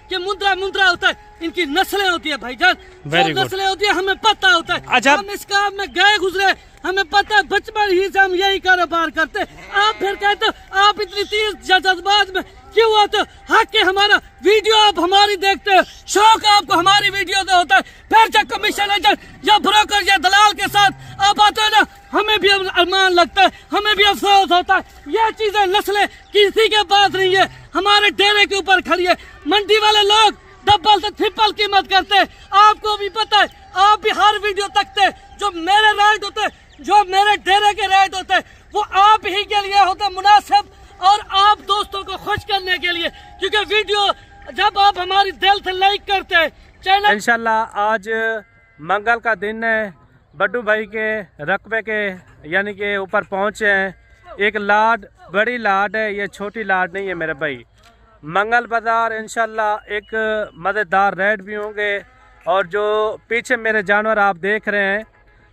कि मुंद्रा मुंद्रा होता है, इनकी नस्लें होती है भाईजान, जो नस्लें होती है हमें पता होता है। अच्छा, हम इस काम में गए गुजरे, हमें पता है, बचपन ही से हम यही कारोबार करते। आप फिर कहते हो आप इतनी तेज जज्बात में क्यों आते हो? हक है हमारा, वीडियो आप हमारी देखते हो, शौक आपको हमारी वीडियो से होता है, फिर जब कमीशन एजेंट या ब्रोकर या दलाल के साथ आप आते हो ना, हमें भी अरमान लगता है, हमें भी अफसोस होता है। ये चीजें नस्लें किसी के पास नहीं है, हमारे डेरे के ऊपर खड़ी है। मंडी वाले लोग डबल से ट्रिपल कीमत करते हैं, आपको भी पता है, आप भी हर वीडियो तकते हैं। जो मेरे रेट होते हैं, जो मेरे डेरे के रेट होते हैं, वो आप ही के लिए होते मुनासिब और आप दोस्तों को खुश करने के लिए, क्योंकि वीडियो जब आप हमारी दिल से लाइक करते हैं चैनल। इंशाल्लाह आज मंगल का दिन है, बड्डू भाई के रकबे के यानी कि ऊपर पहुंचे हैं। एक लाड, बड़ी लाड है, ये छोटी लाड नहीं है मेरे भाई। मंगल बाजार इंशाल्लाह एक मज़ेदार रेट भी होंगे। और जो पीछे मेरे जानवर आप देख रहे हैं,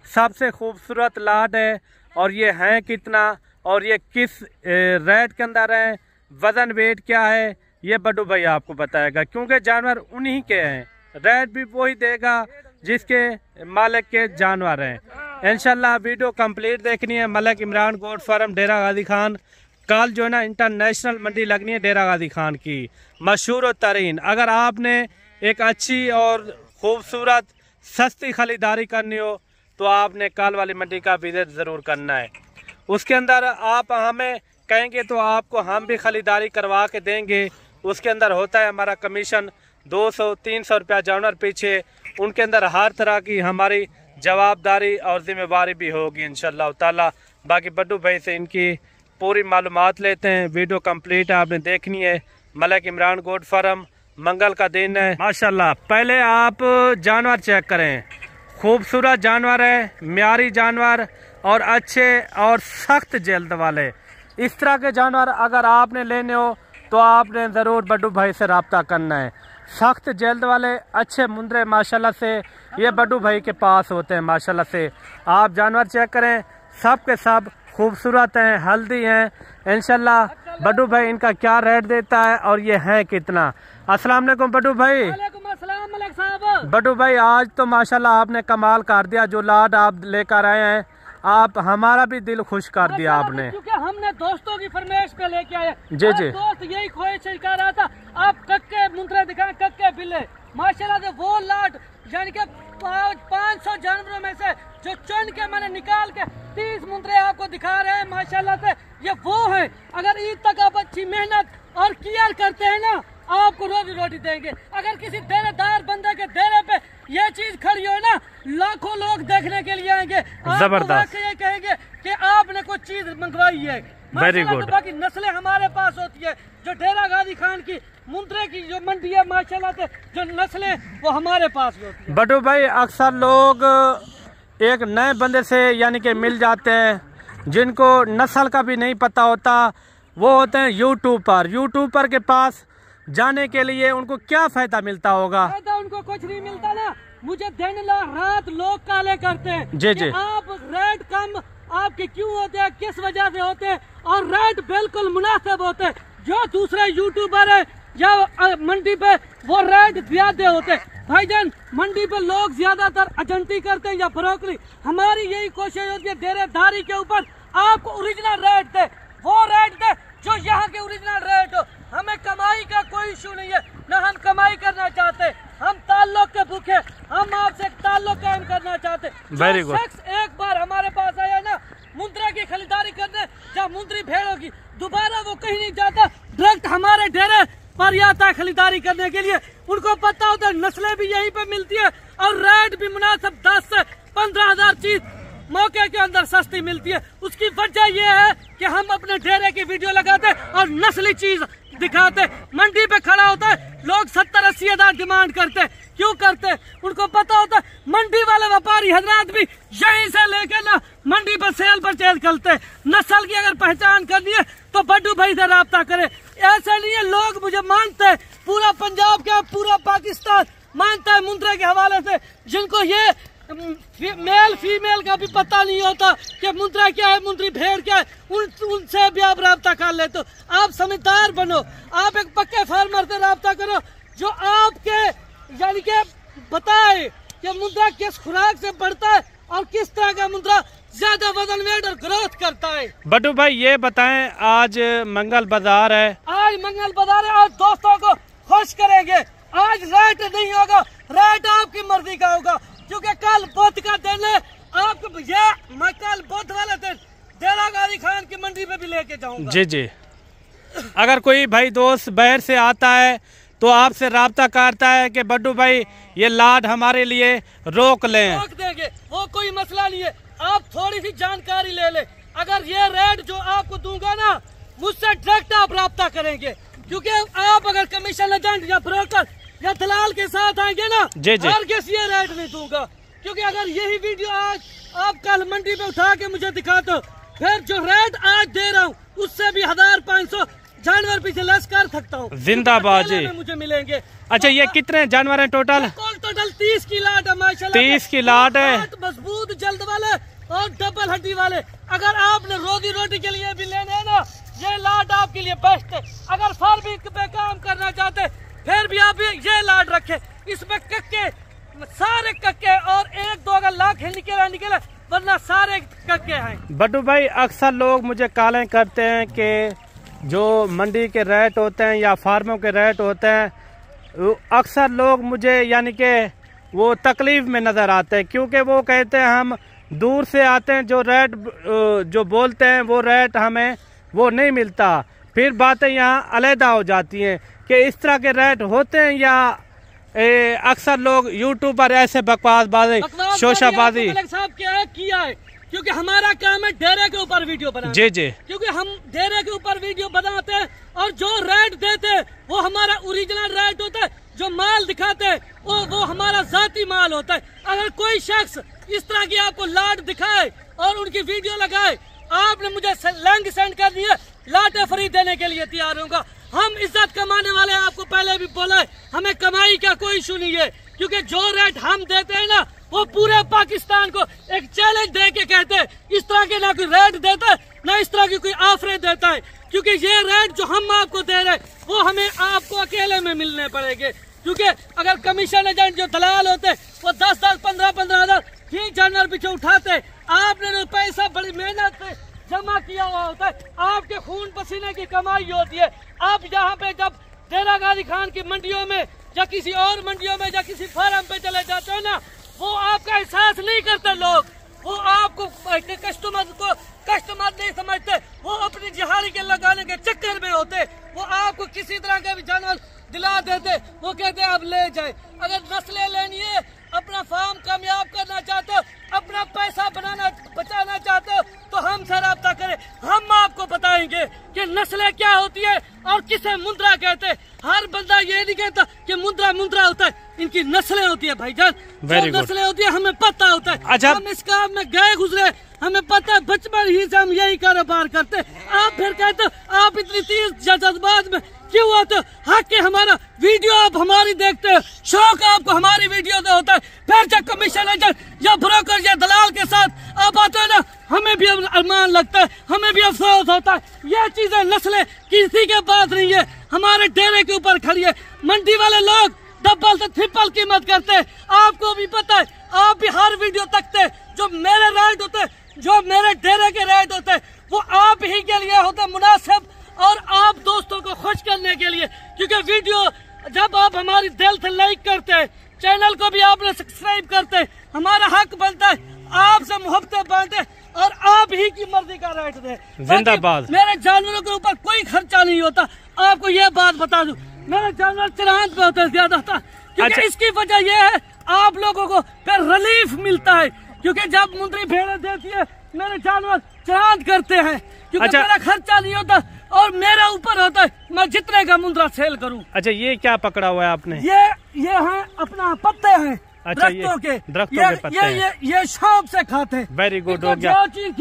सबसे खूबसूरत लाड है। और ये हैं कितना और ये किस रेट के अंदर है, वज़न वेट क्या है, ये बड्डू भाई आपको बताएगा, क्योंकि जानवर उन्हीं के हैं। रेट भी वही देगा जिसके मालिक के जानवर हैं। इंशाल्लाह वीडियो कंप्लीट देखनी है। मलिक इमरान गोट फार्म डेरा गाजी खान, कल जो है ना इंटरनेशनल मंडी लगनी है डेरा गाजी खान की, मशहूर तरीन। अगर आपने एक अच्छी और खूबसूरत सस्ती खरीदारी करनी हो तो आपने कल वाली मंडी का विजिट ज़रूर करना है। उसके अंदर आप हमें कहेंगे तो आपको हम भी खरीदारी करवा के देंगे। उसके अंदर होता है हमारा कमीशन 200-300 रुपया जानवर पीछे। उनके अंदर हर तरह की हमारी जवाबदारी और जिम्मेवारी भी होगी इंशाल्लाह ताला। बाकी बड्डू भाई से इनकी पूरी मालूमात लेते हैं। वीडियो कंप्लीट आपने देखनी है। मलिक इमरान गोट फार्म, मंगल का दिन है माशाल्लाह। पहले आप जानवर चेक करें, खूबसूरत जानवर है, म्यारी जानवर और अच्छे और सख्त जल्द वाले। इस तरह के जानवर अगर आपने लेने हो तो आपने ज़रूर बड्डू भाई से रब्ता करना है। सख्त जल्द वाले अच्छे मुंद्रे माशाल्लाह से ये बड्डू भाई के पास होते हैं माशाल्लाह से। आप जानवर चेक करें, सब के सब खूबसूरत हैं, हल्दी हैं इंशाल्लाह। बड्डू भाई इनका क्या रेट देता है और ये है कितना? अस्सलाम वालेकुम बड्डू भाई। बड्डू भाई आज तो माशाल्लाह आपने कमाल कर दिया, जो लाड आप लेकर आए हैं, आप हमारा भी दिल खुश कर दिया आपने, क्योंकि हमने दोस्तों की फरमाइश पे लेके आए। जी जी, दोस्त यही ख्वाहिश कर रहा था आप कक्के मुंद्रे दिखाएं, कक्के बिल्ले माशाल्लाह से। वो लाट यानी कि 500 जानवरों में से जो चुन के मैंने निकाल के 30 मुंद्रे आपको दिखा रहे हैं माशाल्लाह से, ये वो है। अगर ईद तक आप अच्छी मेहनत और केयर करते हैं ना, आपको रोजी रोटी देंगे। अगर किसी डेरेदार बंदे के डेरे पे ये चीज खड़ी हो ना, लाखों लोग देखने के लिए आएंगे, जबरदस्त ये कहेंगे कि आपने कुछ चीज मंगवाई है। Very good. बाकी नस्लें हमारे पास होती है, जो डेरा गाजी खान की मुंद्रे की जो मंडी है माशाल्लाह से, जो नस्लें वो हमारे पास होती है। बड्डू भाई अक्सर लोग एक नए बंदे से यानी कि मिल जाते हैं, जिनको नस्ल का भी नहीं पता होता, वो होते हैं यूट्यूबर के पास जाने के लिए उनको क्या फायदा मिलता होगा? फायदा उनको कुछ नहीं मिलता ना। मुझे दिन रात लोग काले करते हैं जी जी, आप रेट कम आपके क्यों होते हैं, किस वजह से होते हैं, और रेट बिल्कुल मुनासिब होते हैं। जो दूसरे यूट्यूबर है या मंडी पे वो रेट ज्यादा होते हैं भाईजान। मंडी पे लोग ज्यादातर एजेंटी करते हैं या ब्रोकरी। हमारी यही कोशिश होती है डेरेदारी के ऊपर आपको ओरिजिनल रेट दे, वो रेट दे जो यहाँ के ओरिजिनल रेट हो। हमें कमाई का कोई इशू नहीं है, ना हम कमाई करना चाहते, हम ताल्लुक के भूखे, हम आपसे ताल्लुक कायम करना चाहते। Very good. शख्स एक बार हमारे पास आया ना मुंद्रा की खरीदारी करने, जब मुंद्री भेड़ होगी दोबारा वो कहीं नहीं जाता, डायरेक्ट हमारे डेरे पर आता है खरीदारी करने के लिए। उनको पता होता है नस्लें भी यहीं पे मिलती है और रेट भी मुनासिब 10 से 15 हजार चीज मौके के अंदर सस्ती मिलती है। उसकी वजह यह है कि हम अपने डेरे की वीडियो लगाते और नस्ली चीज दिखाते। मंडी पे खड़ा होता है, लोग 70-80 हजार डिमांड करते। क्यों करते? उनको पता होता है मंडी वाले व्यापारी हजरात भी यहीं से लेके ना मंडी पर सेल परचेज करते। नस्ल की अगर पहचान करनी है तो बड्डू भाई से राब्ता करे। ऐसा नहीं है, लोग मुझे मानते हैं, पूरा पंजाब का पूरा पाकिस्तान मानता है मुंद्रे के हवाले से, जिनको ये मेल फीमेल का भी पता नहीं होता कि मुंद्रा क्या है, मुंद्री भेड़ क्या है, उनसे भी आप राब्ता कर लेते हो। आप समझदार बनो, आप एक पक्के फार्मर से राब्ता करो, जो आपके यानी कि बताए कि मुंद्रा किस खुराक से बढ़ता है और किस तरह का मुंद्रा ज्यादा वजन वेट और ग्रोथ करता है। बड्डू भाई ये बताएं, आज मंगल बाजार है, आज मंगल बाजार है और दोस्तों को खुश करेंगे। आज रेट नहीं होगा, रेट आपकी मर्जी का होगा, क्योंकि कल बुध का दिन है। आपको ये मैं कल बुध वाले दिन डेरा गाजी खान की मंडी में भी लेके जाऊंगा। जी जी। अगर कोई भाई दोस्त बाहर से आता है तो आपसे राब्ता करता है कि बड्डू भाई ये लाड हमारे लिए रोक लें, रोक देंगे, वो कोई मसला नहीं है। आप थोड़ी सी जानकारी ले ले। अगर ये रेट जो आपको दूंगा ना, मुझसे डायरेक्ट आप राब्ता करेंगे, क्योंकि आप अगर कमीशन एजेंट या ब्रोकर या दलाल के साथ आएंगे ना, हर किसी ये रेट नहीं दूंगा। क्योंकि अगर यही वीडियो आज आप कल मंडी में उठा के मुझे दिखाते हो, फिर जो रेट आज दे रहा हूँ उससे भी 1500 जानवर पीछे लेस कर सकता हूँ। जिंदाबाद जी। मुझे मिलेंगे। अच्छा, ये कितने जानवर हैं टोटल? टोटल 30 की लाट है माशाल्लाह। 30 की लाट है, मजबूत जल्द वाले और डबल हड्डी वाले। अगर आपने रोजी रोटी के लिए भी लेने हैं ना, ये लाट आपके लिए बेस्ट है। अगर फार्मिंग पे काम करना चाहते फिर भी आप ये लाट रखे। इसमें कक्के, सारे कक्के और 1-2 अगर लाख निकले वरना सारे कक्के हैं। बड्डू भाई अक्सर लोग मुझे कालें करते हैं कि जो मंडी के रेट होते हैं या फार्मों के रेट होते हैं, अक्सर लोग मुझे यानी कि वो तकलीफ में नज़र आते हैं, क्योंकि वो कहते हैं हम दूर से आते हैं, जो रेट जो बोलते हैं वो रेट हमें वो नहीं मिलता। फिर बातें यहाँ अलहदा हो जाती हैं कि इस तरह के रेट होते हैं या अक्सर लोग यूट्यूब पर ऐसे बकवासबाजी शोशाबाजी। साहब क्या किया है, क्योंकि हमारा काम है डेरे के ऊपर वीडियो बनाना। जी जी। क्योंकि हम डेरे के ऊपर वीडियो बनाते हैं और जो रेट देते हैं वो हमारा ओरिजिनल रेट होता है। जो माल दिखाते हैं वो हमारा जाती माल होता है। अगर कोई शख्स इस तरह की आपको लाट दिखाए और उनकी वीडियो लगाए, आपने मुझे लिंक सेंड कर दिया, लाटे फ्री देने के लिए तैयार होगा। हम इज्जत कमाने वाले, आपको पहले भी बोला है, हमें कमाई का कोई इशू नहीं है। क्योंकि जो रेट हम देते हैं ना, वो पूरे पाकिस्तान को एक चैलेंज दे के कहते हैं, इस तरह के ना कोई रेट देता है ना इस तरह की कोई ऑफरें देता है। क्योंकि ये रेट जो हम आपको दे रहे हैं वो हमें आपको अकेले में मिलने पड़ेंगे। क्योंकि अगर कमीशन एजेंट जो दलाल होते हैं वो 10-10, 15-15 हजार ही जानवर पीछे उठाते, आपने तो पैसा बड़ी मेहनत से जमा किया हुआ होता है, आपके खून पसीने की कमाई होती है। आप यहाँ पे जब डेरा गाजी खान की मंडियों में या किसी और मंडियों में या किसी फार्म पे चले जाते हो ना, वो आपका एहसास नहीं करते लोग, वो आपको कस्टमर नहीं समझते, वो अपनी दिहाड़ी के लगाने के चक्कर में होते, वो आपको किसी तरह का भी जानवर दिला देते, वो कहते अब ले जाए। अगर नस्लें लेनी है, अपना फार्म कामयाब करना चाहते हो, अपना पैसा बचाना चाहते हो, तो हमसे रब्ता करें, हम आपको बताएंगे कि नस्लें क्या होती है और किसे मुंद्रा कहते हैं। हर बंदा ये नहीं कहता कि मुंद्रा होता है, इनकी नस्लें होती है भाईजान, जो नस्लें होती है हमें पता होता है। अच्छा। हम इस काम में गए गुजरे, हमें पता है, बचपन ही से हम यही कारोबार करते। आप फिर कहते आप इतनी तेज जज्बात में क्यों आते? हक है हमारा, वीडियो आप हमारी देखते हैं, शौक आपको हमारी वीडियो से होता है। फिर जब कमीशन एजेंट या ब्रोकर या दलाल के साथ आप आते हैं ना, हमें भी अरमान लगता है, हमें भी अफसोस होता है। ये चीजें नस्लें किसी के पास नहीं है, हमारे डेरे के ऊपर खड़ी है। मंडी वाले लोग डबल से ट्रिपल कीमत करते हैं, आपको भी पता है, आप भी हर वीडियो तकते हैं। जो मेरे रेट होते हैं, जो मेरे डेरे के रेट होते हैं, वो आप ही के लिए होते हैं मुनासिब और आप दोस्तों को खुश करने के लिए। क्योंकि वीडियो जब आप हमारी दिल से लाइक करते हैं, चैनल को भी आपने सब्सक्राइब करते हैं, हमारा हक बनता है आपसे मोहब्बतें बांटे और आप ही की मर्जी का रेट दे। जिंदाबाद। मेरे जानवरों के ऊपर कोई खर्चा नहीं होता, आपको ये बात बता दूं, मेरे जानवर चरांत पे होते हैं ज्यादा था। क्योंकि इसकी वजह यह है, आप लोगों को फिर रिलीफ मिलता है। क्योंकि जब मुंद्री भेड़ें देती है, मेरे जानवर चरांत करते हैं, क्योंकि मेरा खर्चा नहीं होता और मेरे ऊपर होता है, मैं जितने का मुंद्रा सेल करूं। अच्छा, ये क्या पकड़ा हुआ है आपने? ये हैं अपना पत्ते हैं। अच्छा, दरख्तों के पत्ते हैं। ये शौक से खाते हैं। वेरी गुड हो गया।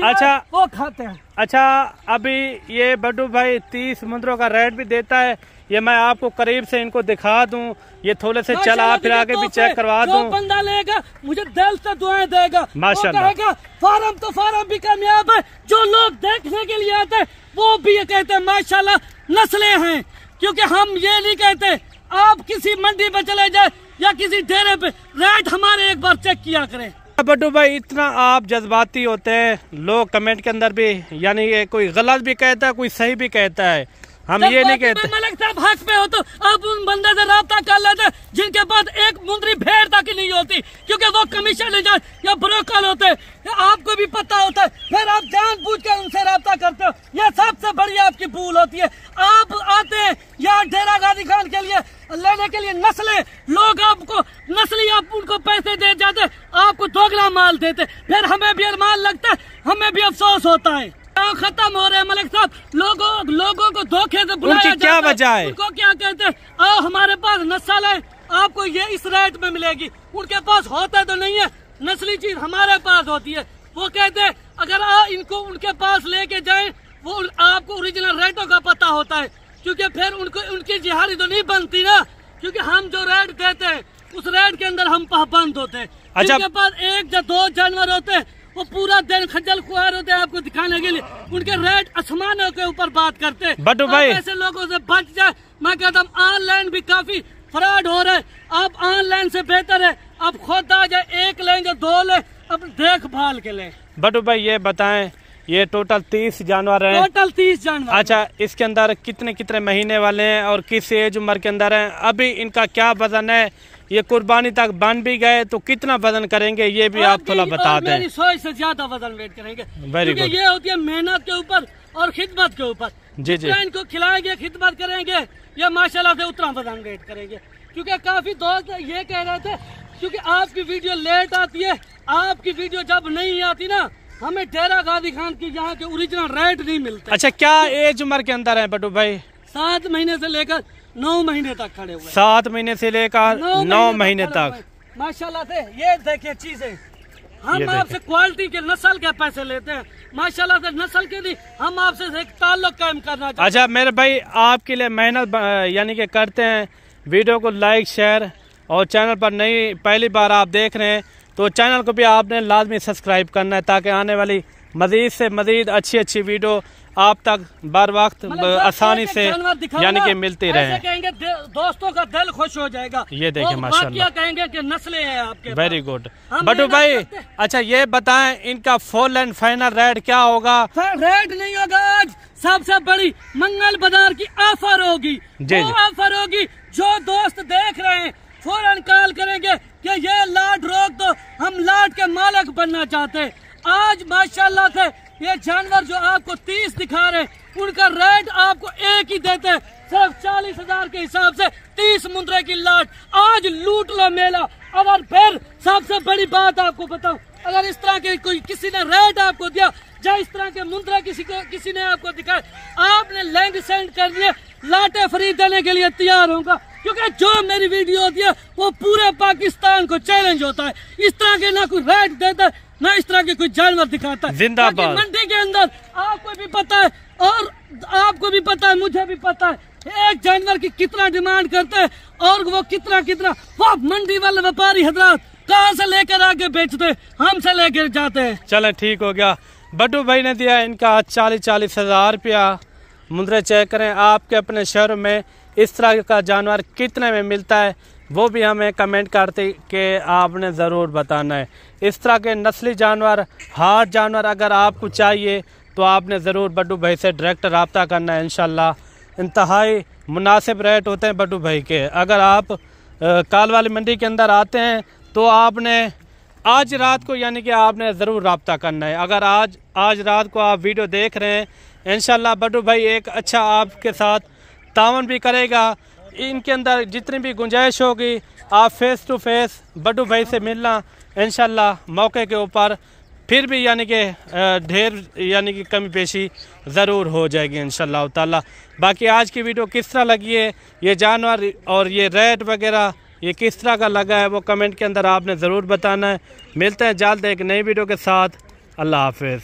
अच्छा, वो खाते हैं। अच्छा, अभी ये बड्डू भाई 30 मुंद्रों का रेट भी देता है, ये मैं आपको करीब से इनको दिखा दूं, ये थोड़े से चला फिर आगे भी चेक करवा दूं। बंदा लेगा मुझे दिल से दुआएं देगा, माशाल्लाह। फार्म तो फार्म भी कामयाब है, जो लोग देखने के लिए आते हैं वो भी ये कहते हैं माशाल्लाह नस्लें हैं। क्योंकि हम ये नहीं कहते आप किसी मंडी पे चले जाए या किसी डेरे पे, रेट हमारे एक बार चेक किया करें। बड्डू भाई इतना आप जज्बाती होते हैं, लोग कमेंट के अंदर भी यानी ये कोई गलत भी कहता है, कोई सही भी कहता है, हम ये नहीं कहते। मलिक साहब हक पे हो तो आप उन बंदे से राब्ता कर लेते जिनके पास एक मुंदरी भेड़ तक नहीं होती, क्योंकि वो कमीशन एजेंट या ब्रोकर होते हैं, आपको भी पता होता है, फिर आप जानबूझ के उनसे राब्ता करते हो। ये सबसे बड़ी आपकी भूल होती है। आप आते हैं यहाँ डेरा गाजी खान के लिए लेने के लिए नस्लें, लोग आपको नस्ली आप उनको पैसे दे जाते, आपको दोगला माल देते, फिर हमें भी अरमान लगता है, हमें भी अफसोस होता है। खत्म हो रहे हैं मलिक साहब, लोगों को धोखे से बुलाया जाता क्या वजह है? उनको क्या कहते हैं, आओ हमारे पास नस्ल है, आपको ये इस रेट में मिलेगी। उनके पास होता तो नहीं है, नस्ली चीज हमारे पास होती है। वो कहते हैं अगर इनको उनके पास लेके जाए, वो आपको ओरिजिनल रेटों का पता होता है, क्योंकि फिर उनको उनकी जिहारी तो नहीं बनती ना, क्योंकि हम जो रेट देते हैं उस रेट के अंदर हम पाबंद होते हैं। जिनके पास एक या दो जानवर होते हैं वो पूरा दिन खज्जल खुआर होते हैं आपको दिखाने के लिए, उनके रेट आसमानों के ऊपर बात करते हैं। बड्डू भाई ऐसे लोगों से बच जाए। मैं कहता हूँ ऑनलाइन भी काफी फ्रॉड हो रहा है, आप ऑनलाइन से बेहतर है आप खुद आ जाए, एक लें या दो लें, अब देखभाल के लें। बड्डू भाई ये बताएं, ये टोटल 30 जानवर हैं? टोटल 30 जानवर। अच्छा, इसके अंदर कितने कितने महीने वाले हैं और किस एज उम्र के अंदर हैं? अभी इनका क्या वजन है? ये कुर्बानी तक बन भी गए तो कितना वजन करेंगे, ये भी आप थोड़ा बता दें। मेरी 100 से ज्यादा वजन वेट करेंगे, क्योंकि ये होती है मेहनत के ऊपर और खिदमत के ऊपर। जी जी, इनको खिलाएंगे, खिदमत करेंगे, या माशाल्लाह से उतना वजन वेट करेंगे। क्योंकि काफी दोस्त ये कह रहे थे, क्योंकि आपकी वीडियो लेट आती है, आपकी वीडियो जब नहीं आती ना, हमें डेरा गाजी खान की यहाँ के ओरिजिनल रेट नहीं मिलते। अच्छा, क्या एज उम्र के अंदर है बड्डू भाई? 7 महीने से लेकर 9 महीने तक खड़े हुए। 7 महीने से लेकर 9 महीने तक माशाल्लाह से। ये देखिए चीजें, हम आपसे क्वालिटी के नस्ल के पैसे लेते हैं, माशाल्लाह से नस्ल के लिए हम आपसे एक ताल्लुक कायम करना चाहते हैं। अच्छा मेरे भाई, आपके लिए मेहनत यानी कि करते हैं, वीडियो को लाइक शेयर, और चैनल पर नई पहली बार आप देख रहे हैं तो चैनल को भी आपने लाजमी सब्सक्राइब करना है, ताकि आने वाली मजीद से मजीद अच्छी वीडियो आप तक बर वक्त आसानी से यानी कि मिलती रहे। कहेंगे दोस्तों का दिल खुश हो जाएगा। ये देखें माशाल्लाह, कहेंगे कि नस्लें हैं आपके। वेरी गुड बड्डू भाई। अच्छा ये बताएं, इनका फुल एंड फाइनल रेट क्या होगा? रेट नहीं होगा, आज सबसे बड़ी मंगल बाजार की ऑफर होगी। वो ऑफर होगी, जो दोस्त देख रहे हैं फौरन कॉल करेंगे कि ये लाट रोक दो, हम लाट के मालिक बनना चाहते हैं। आज माशाल्लाह से ये जानवर जो आपको 30 दिखा रहे हैं, उनका रेट आपको एक ही देते हैं, सिर्फ 40,000 के हिसाब से 30 मुंद्रे की लाट। आज लूट लो मेला। अगर फिर सबसे बड़ी बात आपको बताऊं, अगर इस तरह के कोई किसी ने रेट आपको दिया, या इस तरह के मुंद्रा किसी ने आपको दिखाए, आपने लिंक सेंड कर दिए, लाटे फ्री देने के लिए तैयार होगा, क्योंकि जो मेरी वीडियो होती है वो पूरे पाकिस्तान को चैलेंज होता है। इस तरह के ना कोई रेट देता है, ना इस तरह के कोई जानवर दिखाता है। जिंदाबाद। मंडी के अंदर आपको भी पता है, और आपको भी पता है, मुझे भी पता है, एक जानवर की कितना डिमांड करते हैं, और वो कितना वो मंडी वाले व्यापारी हजरात कहाँ से लेकर आके बेचते हैं, हमसे लेकर जाते हैं। चले ठीक हो गया। बड्डू भाई ने दिया इनका 40 हजार रुपया। मुंद्रे चेक करें, आपके अपने शहर में इस तरह का जानवर कितने में मिलता है, वो भी हमें कमेंट करते कि आपने ज़रूर बताना है। इस तरह के नस्ली जानवर, हार्ड जानवर अगर आपको चाहिए तो आपने ज़रूर बड्डू भाई से डायरेक्ट रब्ता करना है। इंशाल्लाह इंतहाई मुनासिब रेट होते हैं बड्डू भाई के। अगर आप काल वाली मंडी के अंदर आते हैं तो आपने आज रात को यानी कि आपने ज़रूर रब्ता करना है। अगर आज रात को आप वीडियो देख रहे हैं, इंशाल्लाह बड्डू भाई एक अच्छा आपके साथ तावन भी करेगा। इनके अंदर जितनी भी गुंजाइश होगी, आप फेस टू फेस बड्डू भाई से मिलना इंशाल्लाह मौके के ऊपर, फिर भी यानी कि ढेर यानी कि कमी पेशी ज़रूर हो जाएगी इंशाल्लाह ताला। बाकी आज की वीडियो किस तरह लगी है, ये जानवर और ये रेट वगैरह ये किस तरह का लगा है, वो कमेंट के अंदर आपने ज़रूर बताना है। मिलते हैं जल्द एक नई वीडियो के साथ। अल्लाह हाफिज़।